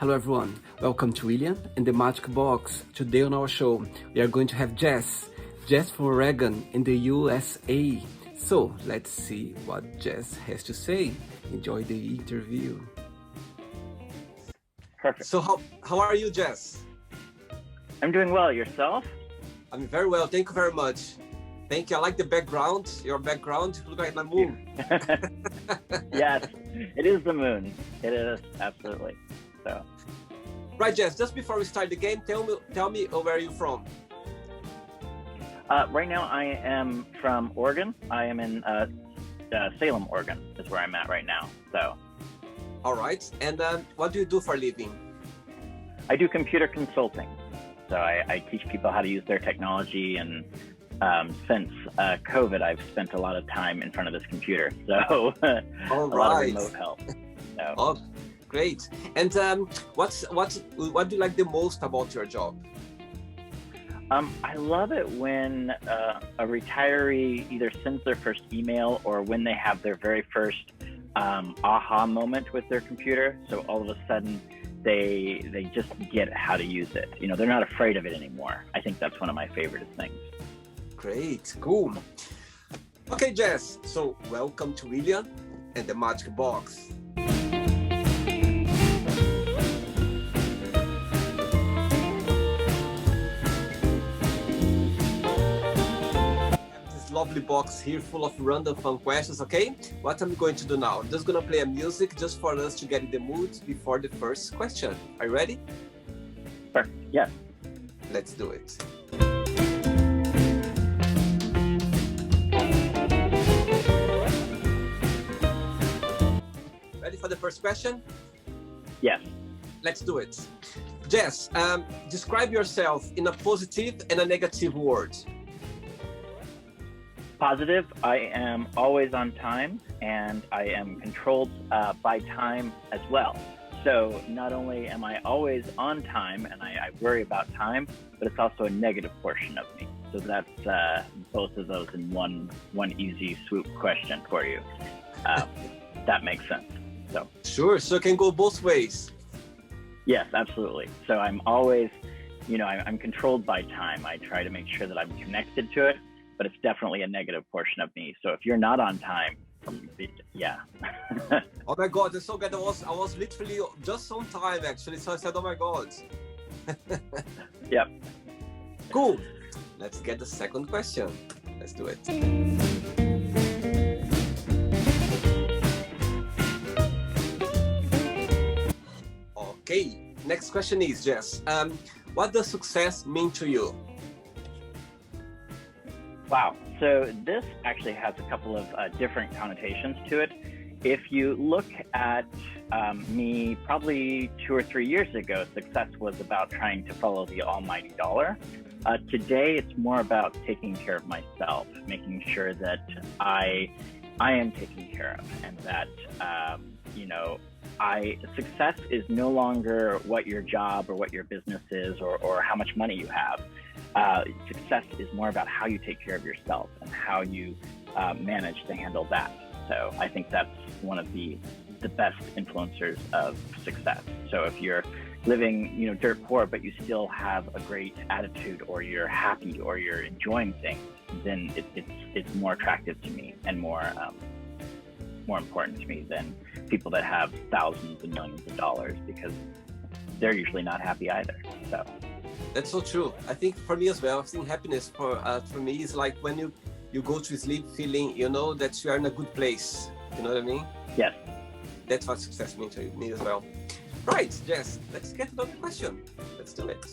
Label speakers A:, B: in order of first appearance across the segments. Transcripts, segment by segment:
A: Hello everyone, welcome to William and the Magic Box. Today on our show, we are going to have Jess from Oregon in the USA. So let's see what Jess has to say. Enjoy the interview.
B: Perfect.
A: So how are you, Jess?
B: I'm doing well. Yourself?
A: I'm very well, thank you very much. Thank you. I like the background, your background. Look like the moon.
B: Yes, it is the moon. It is, absolutely. So.
A: Right, Jess, just before we start the game, tell me where are you from?
B: Right now I am from Oregon. I am in Salem, Oregon is where I'm at right now. So.
A: All right. And what do you do for a living?
B: I do computer consulting. So I teach people how to use their technology, and since COVID, I've spent a lot of time in front of this computer. So a lot of remote help. So.
A: Oh, great. And what do you like the most about your job?
B: I love it when a retiree either sends their first email or when they have their very first aha moment with their computer. So all of a sudden they just get how to use it. You know, they're not afraid of it anymore. I think that's one of my favorite things.
A: Great, cool. Okay, Jess, so welcome to William and the Magic Box. Lovely box here full of random fun questions. Okay, what I'm going to do now, I'm just gonna play a music just for us to get in the mood before the first question. Are you ready?
B: Sure. Yeah.
A: Let's do it. Ready for the first question?
B: Yes.
A: Let's do it. Jess, describe yourself in a positive and a negative word.
B: Positive, I am always on time, and I am controlled by time as well. So not only am I always on time and I worry about time, but it's also a negative portion of me. So that's both of those in one easy swoop question for you. That makes sense. So
A: Sure, so it can go both ways.
B: Yes, absolutely. So I'm always, I'm controlled by time. I try to make sure that I'm connected to it, but it's definitely a negative portion of me. So if you're not on time, yeah.
A: Oh my God, that's so good. I was literally just on time actually. So I said, oh my God.
B: Yep.
A: Cool. Let's get the second question. Let's do it. Okay, next question is, Jess, what does success mean to you?
B: Wow. So this actually has a couple of different connotations to it. If you look at me probably 2 or 3 years ago, success was about trying to follow the almighty dollar. Today, it's more about taking care of myself, making sure that I am taken care of, and that, success is no longer what your job or what your business is or how much money you have. Success is more about how you take care of yourself and how you manage to handle that. So I think that's one of the best influencers of success. So if you're living, dirt poor, but you still have a great attitude, or you're happy, or you're enjoying things, then it's more attractive to me and more important to me than people that have thousands and millions of dollars, because they're usually not happy either. So.
A: That's so true. I think for me as well, I think happiness for me is like when you go to sleep feeling, that you are in a good place. You know what I mean?
B: Yes.
A: That's what success means to me as well. Right, Jess, let's get to the question. Let's do it.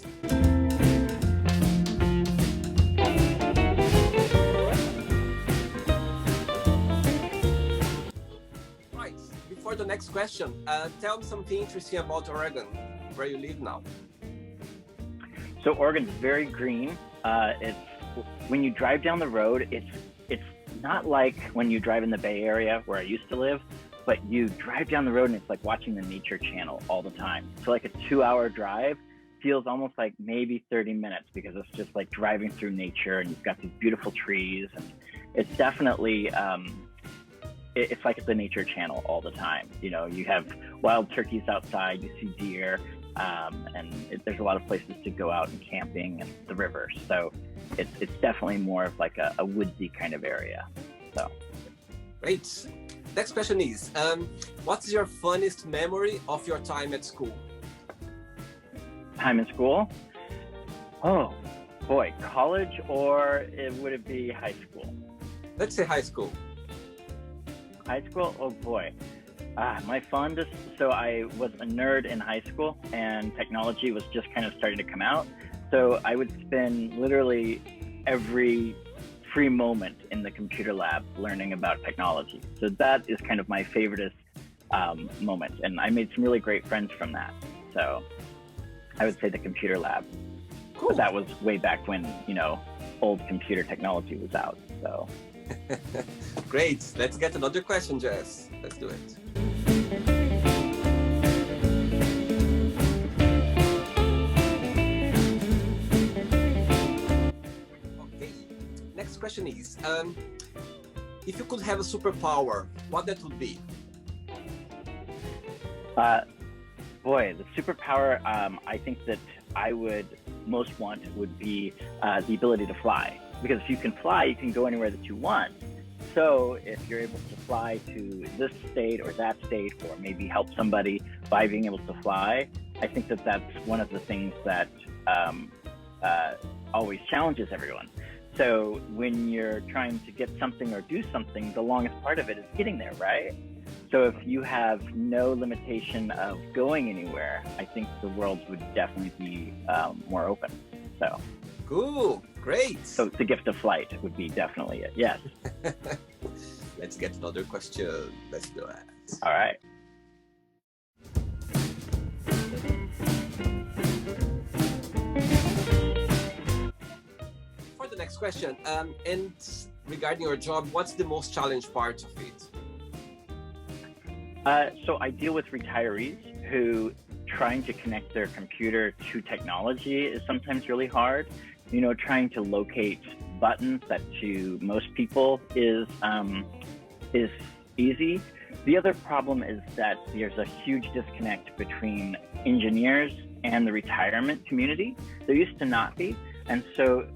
A: Right, before the next question, tell me something interesting about Oregon, where you live now.
B: So Oregon's very green. It's when you drive down the road, it's not like when you drive in the Bay Area where I used to live, but you drive down the road and it's like watching the Nature Channel all the time. So like a 2-hour drive feels almost like maybe 30 minutes, because it's just like driving through nature, and you've got these beautiful trees, and it's definitely it's like the Nature Channel all the time. You have wild turkeys outside, you see deer, there's a lot of places to go out and camping and the river. So it's definitely more of like a woodsy kind of area. So
A: great. Next question is, what's your funniest memory of your time at school?
B: Time in school? Oh boy, college, or would it be high school?
A: Let's say high school.
B: High school? Oh boy. My fondest, so I was a nerd in high school and technology was just kind of starting to come out. So I would spend literally every free moment in the computer lab learning about technology. So that is kind of my favoriteest moment. And I made some really great friends from that. So I would say the computer lab. Cool. But that was way back when, old computer technology was out. So
A: great. Let's get another question, Jess. Let's do it. Okay. Next question is, if you could have a superpower, what that would be?
B: Boy, the superpower I think that I would most want would be the ability to fly. Because if you can fly, you can go anywhere that you want. So if you're able to fly to this state or that state, or maybe help somebody by being able to fly, I think that that's one of the things that always challenges everyone. So when you're trying to get something or do something, the longest part of it is getting there, right? So if you have no limitation of going anywhere, I think the world would definitely be more open. So
A: cool, great.
B: So the gift of flight would be definitely it. Yes.
A: Let's get another question. Let's do it.
B: All right.
A: For the next question, and regarding your job, what's the most challenging part of it?
B: So I deal with retirees who trying to connect their computer to technology is sometimes really hard. Trying to locate buttons that to most people is easy. The other problem is that there's a huge disconnect between engineers and the retirement community. There used to not be. And so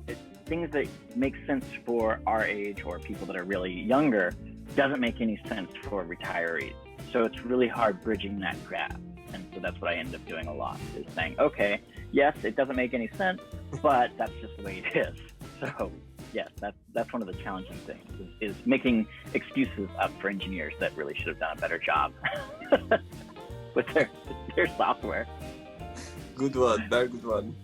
B: things that make sense for our age or people that are really younger doesn't make any sense for retirees. So it's really hard bridging that gap. And so that's what I end up doing a lot, is saying, okay, yes, it doesn't make any sense, but that's just the way it is. So yes, that's one of the challenging things, is making excuses up for engineers that really should have done a better job with their software.
A: Good one, very good one.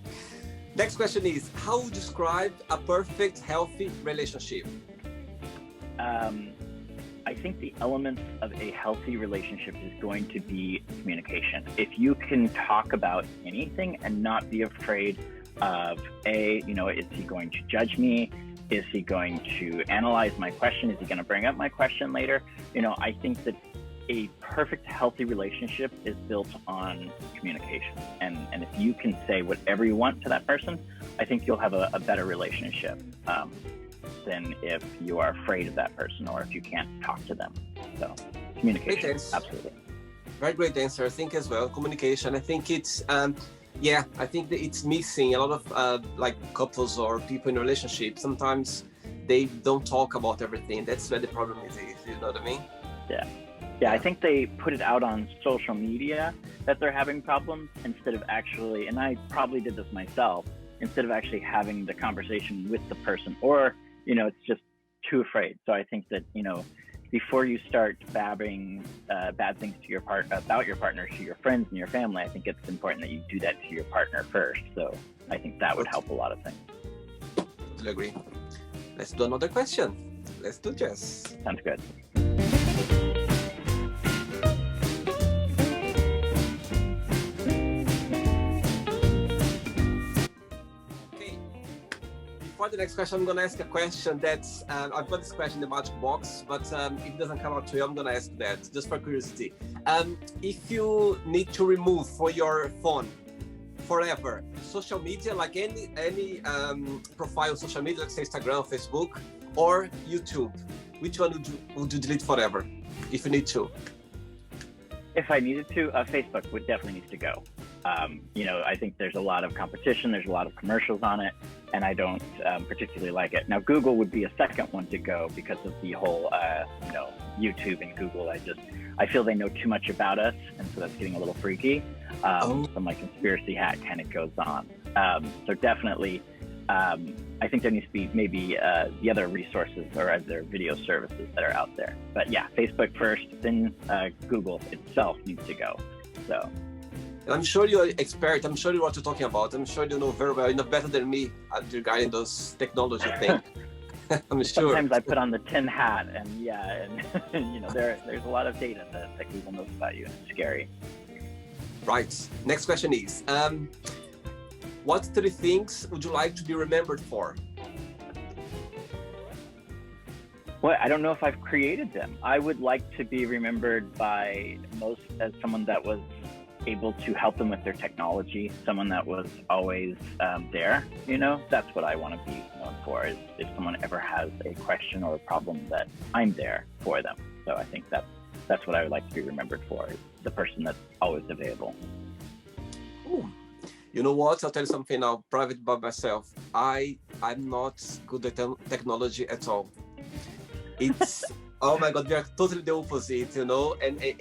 A: Next question is, how would you describe a perfect, healthy relationship?
B: I think the elements of a healthy relationship is going to be communication. If you can talk about anything and not be afraid of is he going to judge me? Is he going to analyze my question? Is he going to bring up my question later? I think that a perfect, healthy relationship is built on communication. And if you can say whatever you want to that person, I think you'll have a better relationship than if you are afraid of that person or if you can't talk to them. So communication, absolutely.
A: Very great answer. I think as well, communication. I think it's, I think that it's missing a lot of like couples or people in a relationship. Sometimes they don't talk about everything. That's where the problem is, you know what I mean?
B: Yeah, I think they put it out on social media that they're having problems instead of actually, and I probably did this myself, instead of actually having the conversation with the person, or it's just too afraid. So I think that, before you start babbling bad things to about your partner to your friends and your family, I think it's important that you do that to your partner first. So I think that would help a lot of things.
A: I agree. Let's do another question. Let's do Jess.
B: Sounds good.
A: For the next question, I'm going to ask a question that's, I've got this question in the magic box, but if it doesn't come out to you, I'm going to ask that, just for curiosity. If you need to remove for your phone forever social media, like any profile on social media, like say Instagram, Facebook, or YouTube, which one would you delete forever, if you need to?
B: If I needed to, Facebook would definitely need to go. I think there's a lot of competition, there's a lot of commercials on it, and I don't particularly like it. Now, Google would be a second one to go because of the whole, YouTube and Google. I feel they know too much about us, and so that's getting a little freaky. So my conspiracy hat kind of goes on. So definitely, I think there needs to be maybe the other resources or other video services that are out there. But yeah, Facebook first, then Google itself needs to go. So.
C: I'm sure you're an expert. I'm sure you know what you're talking about. I'm sure you know very well, better than me regarding those technology things. I'm sure.
B: Sometimes I put on the tin hat, and there's a lot of data that Google knows about you, and it's scary.
C: Right. Next question is, what 3 things would you like to be remembered for?
B: Well, I don't know if I've created them. I would like to be remembered by most as someone that was able to help them with their technology, someone that was always there. That's what I want to be known for, is if someone ever has a question or a problem, that I'm there for them. So I think that's what I would like to be remembered for, is the person that's always available.
C: Ooh. You know what? I'll tell you something now, private about myself. I'm not good at technology at all. It's oh my God, we are totally the opposite, and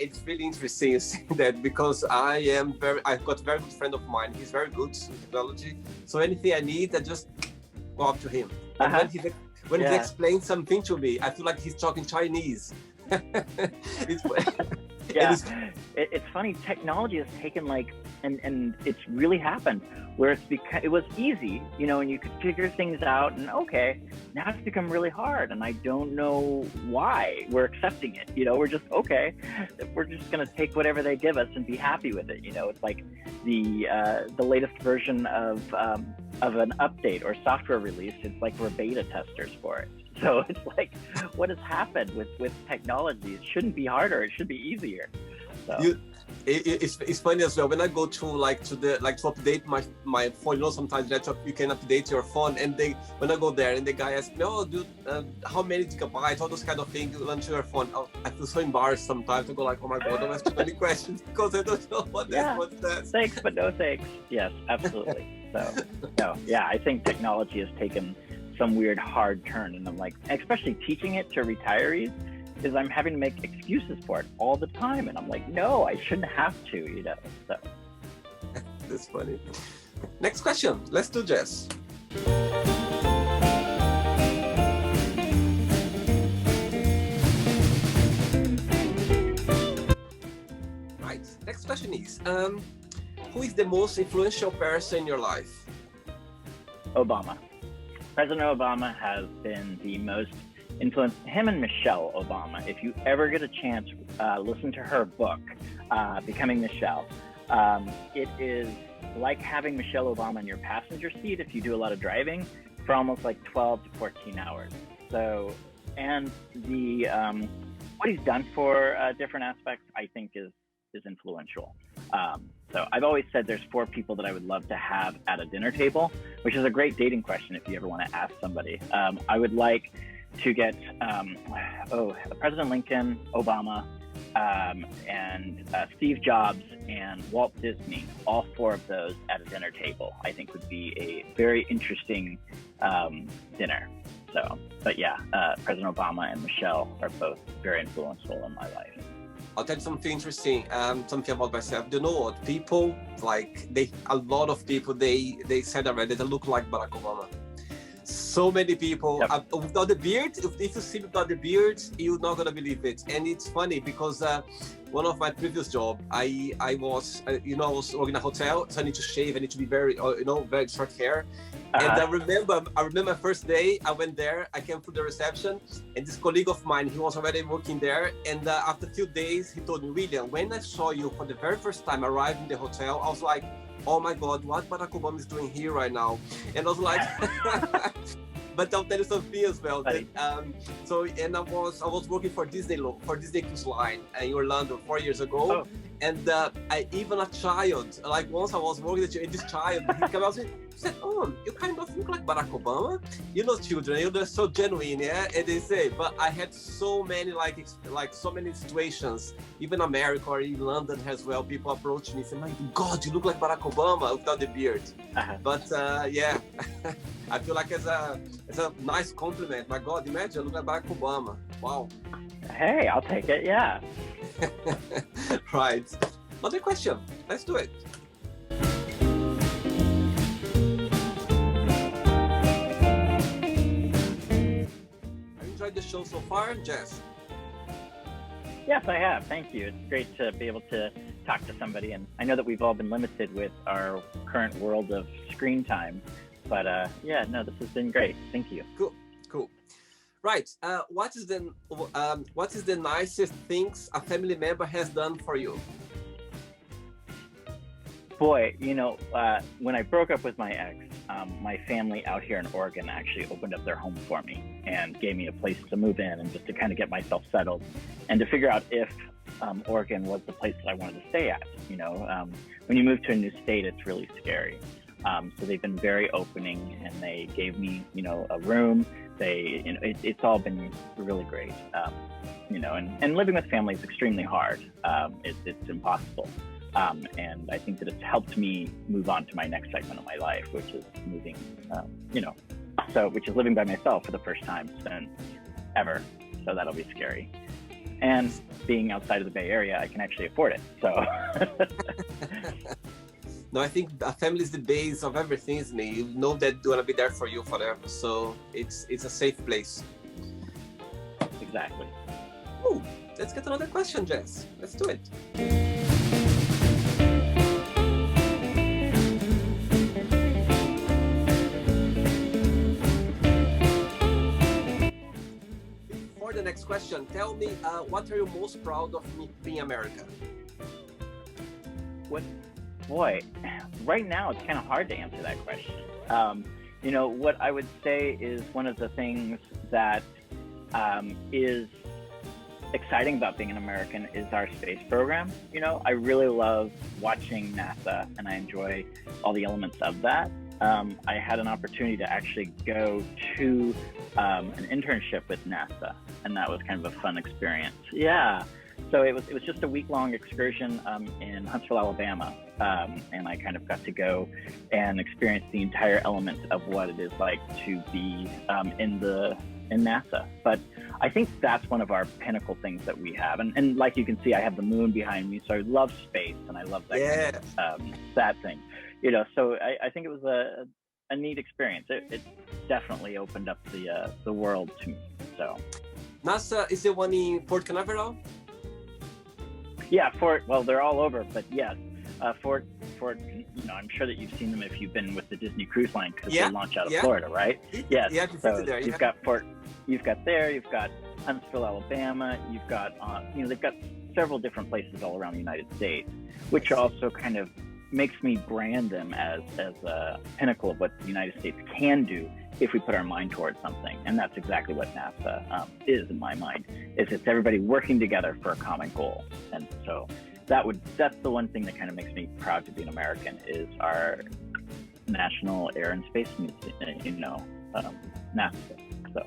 C: it's really interesting seeing that, because I've got a very good friend of mine. He's very good in technology. So anything I need, I just go up to him. And when he explains something to me, I feel like he's talking Chinese.
B: It's funny. Technology has taken and it's really happened where it was easy, and you could figure things out, and okay, now it's become really hard, and I don't know why we're accepting it. We're just okay. We're just gonna take whatever they give us and be happy with it. It's like the latest version of an update or software release. It's like we're beta testers for it. So it's like, what has happened with technology? It shouldn't be harder. It should be easier. So.
C: It's funny as well. When I go to update my phone, sometimes you can update your phone, and when I go there and the guy asks me, "Oh, dude, how many gigabytes?" All those kind of things onto your phone. I feel so embarrassed sometimes to go like, "Oh my God, don't ask too many questions," because I don't know what's that.
B: Thanks, but no thanks. Yes, absolutely. I think technology has taken some weird hard turn, and I'm like, especially teaching it to retirees, is I'm having to make excuses for it all the time, and I'm like, no, I shouldn't have to, So
C: that's funny. Next question. Let's do Jess. Right. Next question is, who is the most influential person in your life?
B: Obama. President Obama has been the most influenced. Him and Michelle Obama. If you ever get a chance, listen to her book, Becoming Michelle. It is like having Michelle Obama in your passenger seat if you do a lot of driving for almost like 12 to 14 hours. So, and what he's done for different aspects, I think is influential. So I've always said there's 4 people that I would love to have at a dinner table, which is a great dating question if you ever want to ask somebody. I would like to get President Lincoln, Obama, and Steve Jobs and Walt Disney, all 4 of those at a dinner table, I think would be a very interesting dinner. So, but yeah, President Obama and Michelle are both very influential in my life.
C: I'll tell you something interesting, something about myself. You know what? People, a lot of people, they said already that I look like Barack Obama. So many people, without the beard, if you see without the beard, you're not going to believe it. And it's funny because one of my previous job, I was working in a hotel, so I need to shave, I need to be very, very short hair. And I remember my first day, I went there, I came through the reception, and this colleague of mine, he was already working there. And after a few days, he told me, William, when I saw you for the very first time arrive in the hotel, I was like, oh my God, what Barack Obama is doing here right now? And I was like, but I'll tell you something as well. That, I was working for Disney Cruise Line in Orlando 4 years ago. And even a child, like once I was working with this child, he came out and said, "Oh, you kind of look like Barack Obama." You know, children, they're so genuine, yeah. And they say, but I had so many like so many situations, even America or in London as well. People approach me and say, "My God, you look like Barack Obama without the beard." But yeah, I feel like it's a nice compliment. My God, imagine I look like Barack Obama. Wow.
B: Hey, I'll take it. Yeah.
C: Right. Another question. Let's do it. Have you enjoyed the show so far, Jess?
B: Yes, I have. Thank you. It's great to be able to talk to somebody. And I know that we've all been limited with our current world of screen time. But yeah, no, this has been great. Thank you.
C: Cool. Cool. Right. What is the nicest things a family member has done for you?
B: Boy, you know, when I broke up with my ex, my family out here in Oregon actually opened up their home for me and gave me a place to move in and just to kind of get myself settled and to figure out if Oregon was the place that I wanted to stay at. You know, when you move to a new state, it's really scary. So they've been very opening, and they gave me, you know, a room. They, you know, it's all been really great. You know, and living with family is extremely hard. It's impossible. And I think that it's helped me move on to my next segment of my life, which is moving, you know, which is living by myself for the first time since ever. So that'll be scary. And being outside of the Bay Area, I can actually afford it. So.
C: No, I think a family is the base of everything, isn't it? You know that they're gonna be there for you forever, so it's a safe place.
B: Exactly.
C: Ooh, let's get another question, Jess. Let's do it. For the next question, tell me, what are you most proud of being American?
B: Boy, right now it's kind of hard to answer that question. You know, what I would say is one of the things that is exciting about being an American is our space program. You know, I really love watching NASA, and I enjoy all the elements of that. I had an opportunity to actually go to an internship with NASA, and that was kind of a fun experience. Yeah. So it was just a week-long excursion in Huntsville, Alabama, and I kind of got to go and experience the entire element of what it is like to be in NASA. But I think that's one of our pinnacle things that we have. And like you can see, I have the moon behind me, so I love space and I love that kind of, that thing. You know, so I think it was a neat experience. It definitely opened up the world to me. So
C: NASA is the one in Port Canaveral?
B: Yeah, well, they're all over, but yes, Fort, you know, I'm sure that you've seen them if you've been with the Disney Cruise Line because they launch out of Florida, right? Yes.
C: Yeah,
B: so
C: there,
B: you've got you've got Huntsville, Alabama, you've got, you know, they've got several different places all around the United States, which also kind of makes me brand them as a pinnacle of what the United States can do if we put our mind towards something. And that's exactly what NASA is in my mind, is it's everybody working together for a common goal. And so that's the one thing that kind of makes me proud to be an American is our National Air and Space Museum, you know, NASA. So.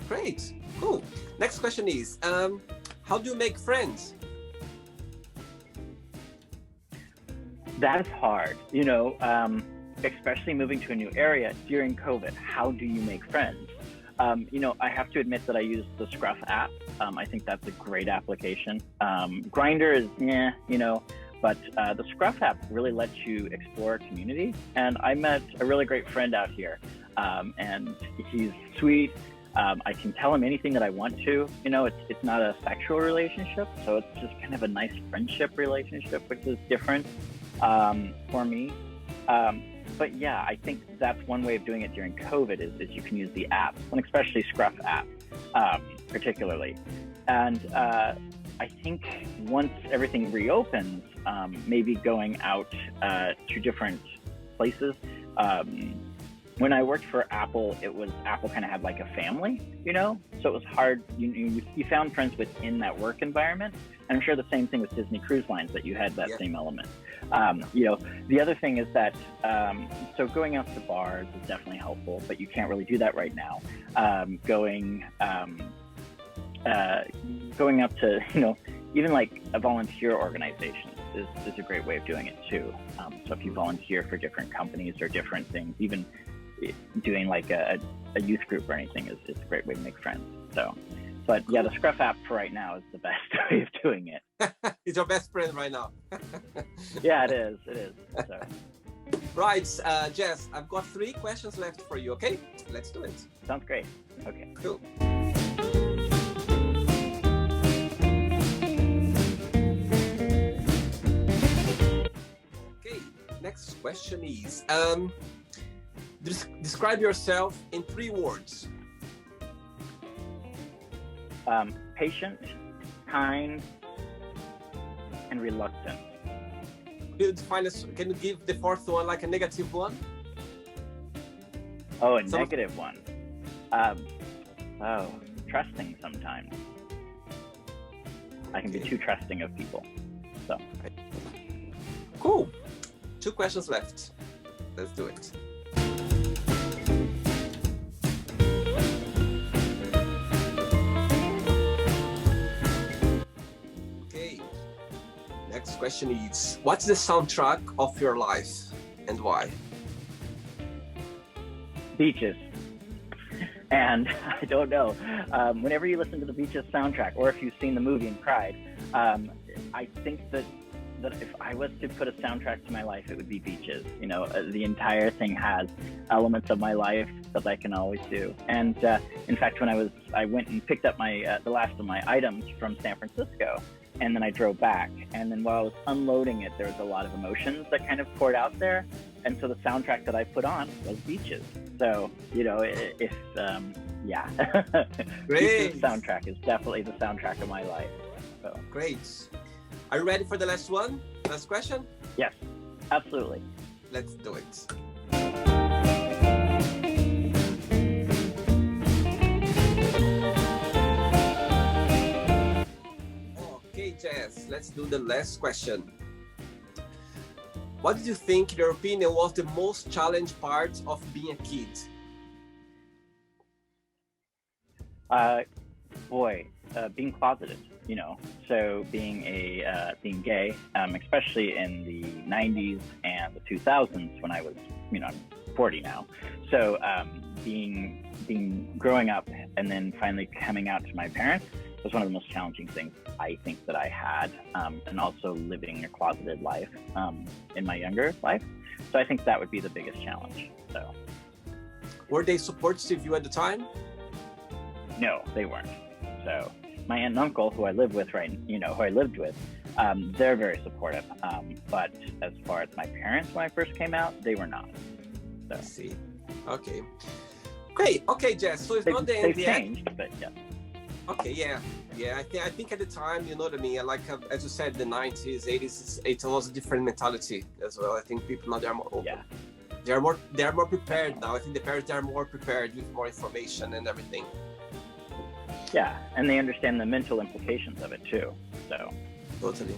C: Great, cool. Next question is, how do you make friends?
B: That is hard, you know, especially moving to a new area during COVID. How do you make friends? You know, I have to admit that I use the Scruff app. I think that's a great application. Grindr is, you know, but the Scruff app really lets you explore a community. And I met a really great friend out here, and he's sweet. I can tell him anything that I want to. You know, it's not a sexual relationship, so it's just kind of a nice friendship relationship, which is different for me. But yeah, I think that's one way of doing it during COVID is you can use the app, and especially Scruff app, particularly. And I think once everything reopens, maybe going out to different places, when I worked for Apple, Apple kind of had like a family, you know, so it was hard. You found friends within that work environment, and I'm sure the same thing with Disney Cruise Lines, that you had that same element. You know, the other thing is that so going out to bars is definitely helpful, but you can't really do that right now. Going up to, you know, even like a volunteer organization is a great way of doing it too. So if you volunteer for different companies or different things, even doing like a youth group or anything is a great way to make friends. So, but yeah, the Scruff app for right now is the best way of doing it.
C: It's your best friend right now.
B: Yeah, it is. So.
C: Right, Jess, I've got 3 questions left for you, okay? Let's do it.
B: Sounds great. Okay.
C: Cool. Okay, next question is, describe yourself in 3 words.
B: Patient, kind, and reluctant.
C: Can you give the 4th one like a negative one?
B: Oh, a negative one. Trusting sometimes. I can be too trusting of people. So.
C: Cool. 2 questions left. Let's do it. Okay. Next question is, what's the soundtrack of your life and why?
B: Beaches. And I don't know, whenever you listen to the Beaches soundtrack, or if you've seen the movie and cried, I think that if I was to put a soundtrack to my life, it would be Beaches. You know, the entire thing has elements of my life that I can always do. And in fact, when I went and picked up my the last of my items from San Francisco, and then I drove back. And then while I was unloading it, there was a lot of emotions that kind of poured out there. And so the soundtrack that I put on was Beaches. So, you know, yeah.
C: Great.
B: Beaches soundtrack is definitely the soundtrack of my life. So.
C: Great. Are you ready for the last one? Last question?
B: Yes, absolutely.
C: Let's do it. Okay, Jess, let's do the last question. What did you think, in your opinion, was the most challenging part of being a kid?
B: Being closeted, you know, so being gay, especially in the 90s and the 2000s when I was, you know, I'm 40 now. So growing up and then finally coming out to my parents was one of the most challenging things I think that I had, and also living a closeted life in my younger life. So I think that would be the biggest challenge. So,
C: were they supportive of you at the time?
B: No, they weren't. So my aunt and uncle, who I lived with, they're very supportive. But as far as my parents, when I first came out, they were not. So.
C: I see. Okay. Great. Okay, Jess. So it's not the end
B: they've
C: yet.
B: changed, but yeah.
C: Okay. Yeah. I think at the time, you know what I mean. Like as you said, the 90s, 80s, it was a different mentality as well. I think people now, they are more open.
B: Yeah.
C: They are more prepared now. I think the parents, they are more prepared with more information and everything.
B: Yeah, and they understand the mental implications of it too. So.
C: Totally.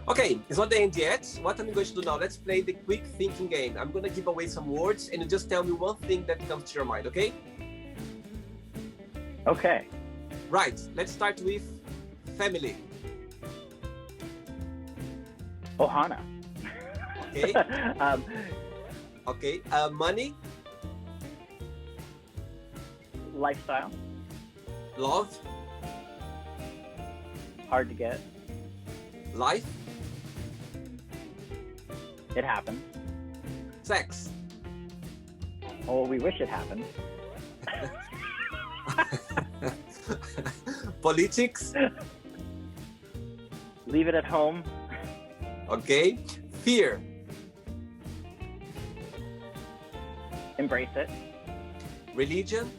C: Okay, it's not the end yet. What I'm going to do now, let's play the quick thinking game. I'm going to give away some words and you just tell me one thing that comes to your mind, okay?
B: Okay.
C: Right, let's start with family.
B: Ohana.
C: Okay. Okay, money.
B: Lifestyle.
C: Love.
B: Hard to get.
C: Life.
B: It happens.
C: Sex.
B: Oh, we wish it happened.
C: Politics.
B: Leave it at home.
C: Okay. Fear.
B: Embrace it.
C: Religion.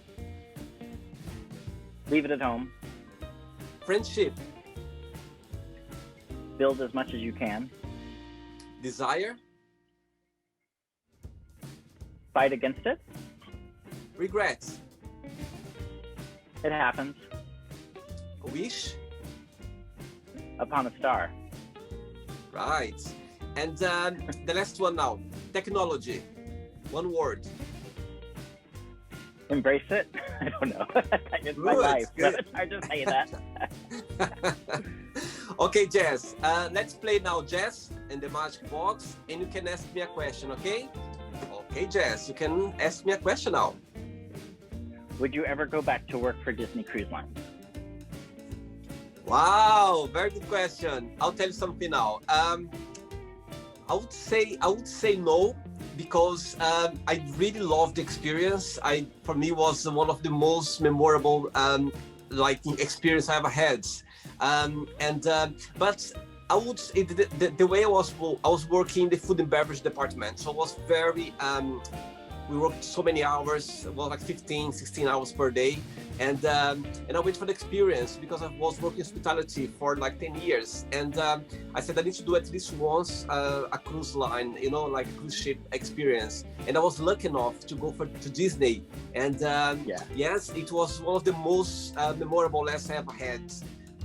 B: Leave it at home.
C: Friendship.
B: Build as much as you can.
C: Desire.
B: fight against it.
C: Regrets.
B: It happens.
C: A wish.
B: Upon a star.
C: Right. And the last one now. Technology. One word.
B: Embrace it. I don't know. It's my life. So it's hard to say that.
C: Okay, Jess. Let's play now, Jess, in the magic box, and you can ask me a question, okay? Okay, Jess, you can ask me a question now.
B: Would you ever go back to work for Disney Cruise Line?
C: Wow, very good question. I'll tell you something now. I would say no, because I really loved the experience. For me, was one of the most memorable experience I ever had. But I would say the way I was working in the food and beverage department, so it was very we worked so many hours, well, like 15, 16 hours per day. And I went for the experience because I was working hospitality for like 10 years. And I said I need to do at least once a cruise line, like a cruise ship experience. And I was lucky enough to go to Disney. And yes, it was one of the most memorable lessons I ever had.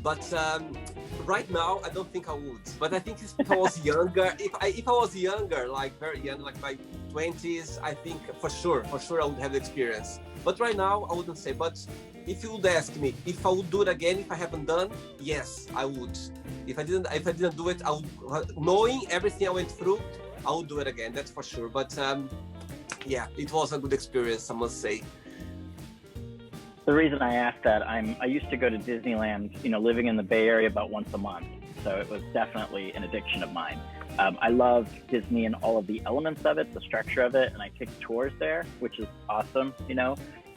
C: But right now, I don't think I would. But I think if I was younger, if I was younger, like very young, like my 20s, I think for sure I would have the experience. But right now, I wouldn't say. But if you would ask me if I would do it again, if I haven't done, yes, I would. If I didn't do it, I would, knowing everything I went through, I would do it again. That's for sure. But yeah, it was a good experience, I must say.
B: The reason I asked that, I used to go to Disneyland, living in the Bay Area about once a month. So it was definitely an addiction of mine. I love Disney and all of the elements of it, the structure of it, and I take tours there, which is awesome,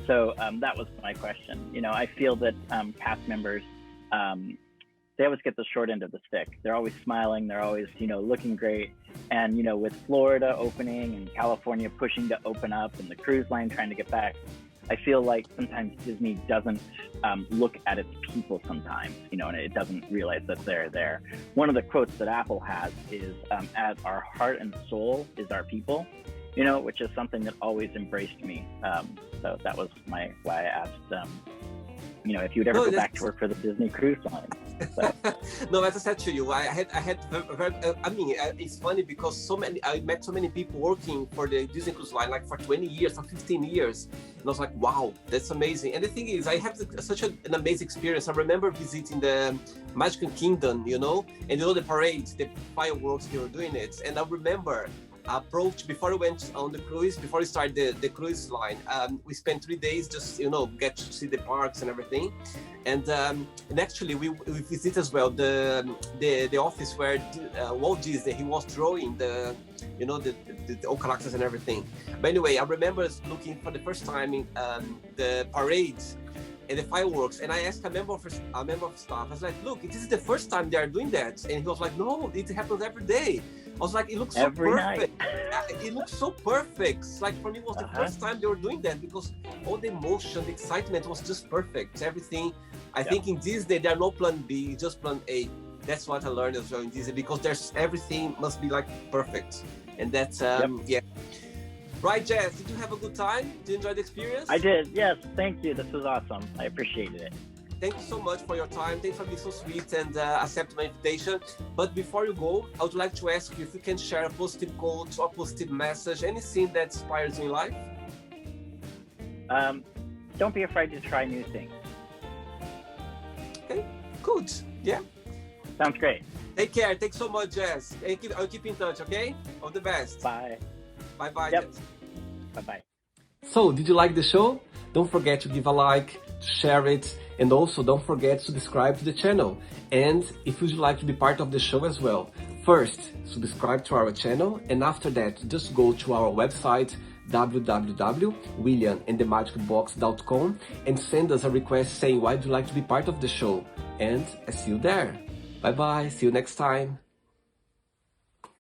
B: So that was my question. I feel that cast members, they always get the short end of the stick. They're always smiling. They're always, looking great. And, with Florida opening and California pushing to open up and the cruise line trying to get back, I feel like sometimes Disney doesn't look at its people sometimes, and it doesn't realize that they're there. One of the quotes that Apple has is, "At our heart and soul is our people," which is something that always embraced me. So that was why I asked, if you'd ever go back to work for the Disney Cruise Line. So.
C: No, as I said to you, I had it's funny because I met so many people working for the Disney Cruise Line, like for 20 years, for 15 years. And I was like, wow, that's amazing. And the thing is, I have such an amazing experience. I remember visiting the Magical Kingdom, and the parade, the fireworks, they were doing it. And I remember approach before we went on the cruise, before we started the cruise line, we spent 3 days just get to see the parks and everything, and actually we visit as well the office where Walt Disney, he was drawing the all characters and everything. But anyway, I remember looking for the first time in the parades and the fireworks, and I asked a member of staff, I was like, look, this is the first time they are doing that, and he was like, no, it happens every day. I was like, it looks so perfect. It looks so perfect. Like for me, it was the first time they were doing that because all the emotion, the excitement was just perfect. Everything. I think in Disney there are no plan B, just plan A. That's what I learned as well in Disney, because everything must be like perfect, and that's yeah. Right, Jess, did you have a good time? Did you enjoy the experience?
B: I did. Yes, thank you. This was awesome. I appreciated it.
C: Thank you so much for your time. Thanks for being so sweet and accepting my invitation. But before you go, I would like to ask you if you can share a positive quote or a positive message, anything that inspires you in life.
B: Don't be afraid to try new things.
C: Okay, good. Yeah.
B: Sounds great.
C: Take care. Thanks so much, Jess. I'll keep in touch, okay? All the best.
B: Bye.
C: Bye-bye,
B: Yep.
C: Jess.
B: Bye-bye.
A: So, did you like the show? Don't forget to give a like, to share it, and also don't forget to subscribe to the channel. And if you'd like to be part of the show as well, first, subscribe to our channel, and after that, just go to our website, www.williamandthemagicbox.com, and send us a request saying why you'd like to be part of the show. And I see you there. Bye-bye. See you next time.